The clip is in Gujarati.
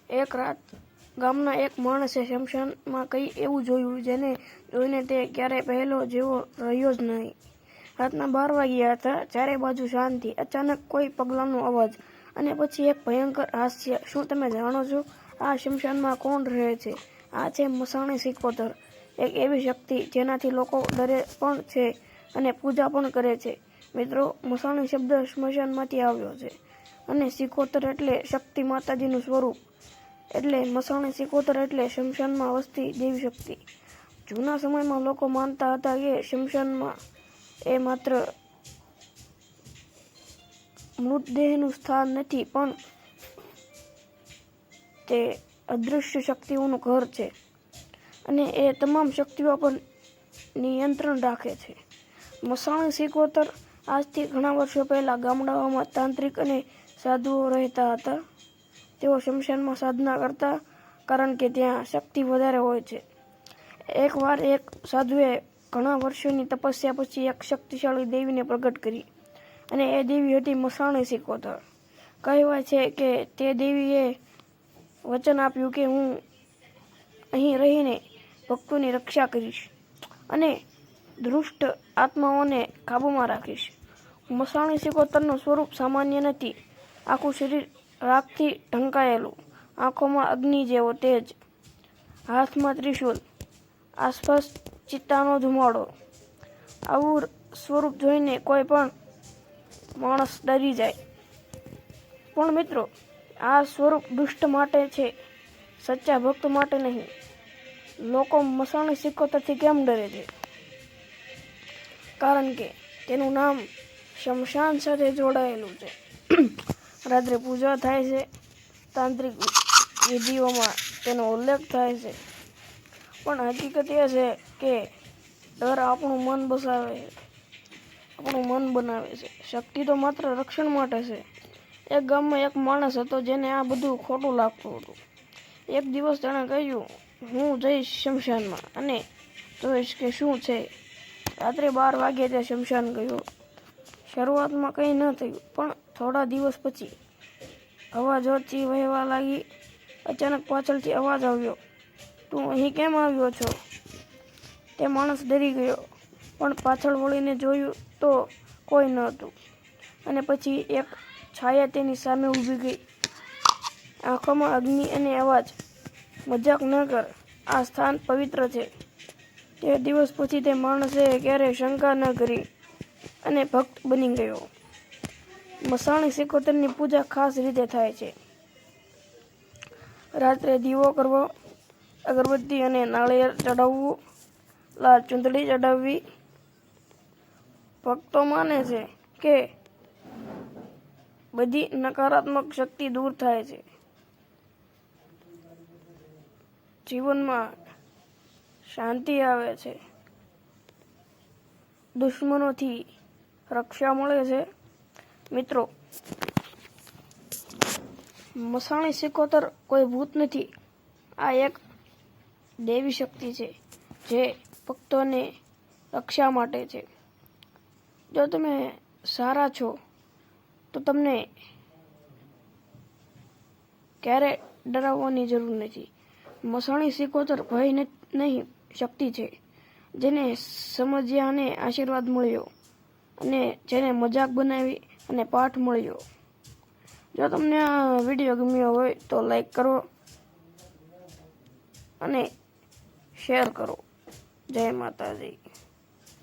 એક રાત ગામના એક માણસે શમશાનમાં કંઈ એવું જોયું જેને જોઈને તે ક્યારેય પહેલો જેવો રહ્યો જ નહીં. રાતના 12 વાગ્યા હતા. ચારે બાજુ શાંતિ. અચાનક કોઈ પગલાંનો અવાજ અને પછી એક ભયંકર હાસ્ય. શું તમે જાણો છો આ શમશાનમાં કોણ રહે છે? આ છે મસાણી સિકોતર, એક એવી શક્તિ જેનાથી લોકો ડરે પણ છે અને પૂજા પણ કરે છે. મિત્રો, મસાણી શબ્દ સ્મશાનમાંથી આવ્યો છે અને સિકોતર એટલે શક્તિ, માતાજીનું સ્વરૂપ. એટલે મસાણી સિકોતર એટલે શમશાનમાં વસતી દેવી શક્તિ. જૂના સમયમાં લોકો માનતા હતા કે શમશાનમાં એ માત્ર મૃતદેહનું સ્થાન નથી, પણ તે અદૃશ્ય શક્તિઓનું ઘર છે અને એ તમામ શક્તિઓ પર નિયંત્રણ રાખે છે. મસાણી સિકોતર આજથી ઘણા વર્ષો પહેલાં ગામડાઓમાં તાંત્રિક અને સાધુઓ રહેતા હતા. તેઓ શમશાનમાં સાધના કરતા કારણ કે ત્યાં શક્તિ વધારે હોય છે. એકવાર એક સાધુએ ઘણા વર્ષોની તપસ્યા પછી એક શક્તિશાળી દેવીને પ્રગટ કરી અને એ દેવી હતી મસાણી સિકોતર. કહેવાય છે કે તે દેવીએ વચન આપ્યું કે હું અહીં રહીને ભક્તોની રક્ષા કરીશ અને દુષ્ટ આત્માઓને કાબૂમાં રાખીશ. મસાણી સિકોતરનું સ્વરૂપ સામાન્ય નથી. આખું શરીર રાખથી ઢંકાયેલું, આંખોમાં અગ્નિ જેવો તેજ, હાથમાં ત્રિશૂલ, આસપાસ ચિત્તાનો ધુમાડો. આવું સ્વરૂપ જોઈને કોઈ પણ માણસ ડરી જાય. પણ મિત્રો, આ સ્વરૂપ દુષ્ટ માટે છે, સચ્ચા ભક્ત માટે નહીં. લોકો મસાણી સિકોતરથી કેમ ડરે છે? કારણ કે તેનું નામ શમશાન સાથે જોડાયેલું છે. રાત્રે પૂજા થાય છે, તાંત્રિક વિધિઓમાં તેનો ઉલ્લેખ થાય છે. પણ હકીકત એ છે કે ડર આપણું મન બનાવે છે. શક્તિ તો માત્ર રક્ષણ માટે છે. એક ગામમાં એક માણસ હતો જેને આ બધું ખોટું લાગતું હતું. એક દિવસ તેણે કહ્યું, હું જઈશ શમશાનમાં અને જોઈશ કે શું છે. રાત્રે 12 વાગ્યે તે શમશાન ગયો. શરૂઆતમાં કંઈ ન થયું, પણ થોડા દિવસ પછી હવા જોરથી વહેવા લાગી. અચાનક પાછળથી અવાજ આવ્યો, તું અહીં કેમ આવ્યો છો? તે માણસ ડરી ગયો, પણ પાછળ વળીને જોયું તો કોઈ ન હતું. અને પછી એક છાયા તેની સામે ઊભી ગઈ, આંખોમાં અગ્નિ અને અવાજ, મજાક ન કર, આ સ્થાન પવિત્ર છે. તે દિવસ પછી તે માણસે ક્યારેય શંકા ન કરી અને ભક્ત બની ગયો. મસાણી સિકોતરની પૂજા ખાસ રીતે થાય છે. રાત્રે દીવો કરવો, અગરબત્તી અને નાળિયેર ચડાવવું, લાલ ચૂંદડી ચડાવવી. ભક્તો માને છે કે બધી નકારાત્મક શક્તિ દૂર થાય છે, જીવનમાં શાંતિ આવે છે, દુશ્મનોથી રક્ષા મળે છે. મિત્રો, મસાણી સિકોતર કોઈ ભૂત નથી. આ એક દેવી શક્તિ છે જે ભક્તોને રક્ષા માટે છે. જો તમે સારા છો તો તમને ક્યારેય ડરાવવાની જરૂર નથી. મસાણી સિકોતર ભય નહીં, શક્તિ છે. જેને સમજ્યા અને આશીર્વાદ મળ્યો અને જેને મજાક બનાવી અને પાઠ મળ્યો. જો તમને આ વિડીયો ગમ્યો હોય તો લાઈક કરો અને શેર કરો. જય માતાજી.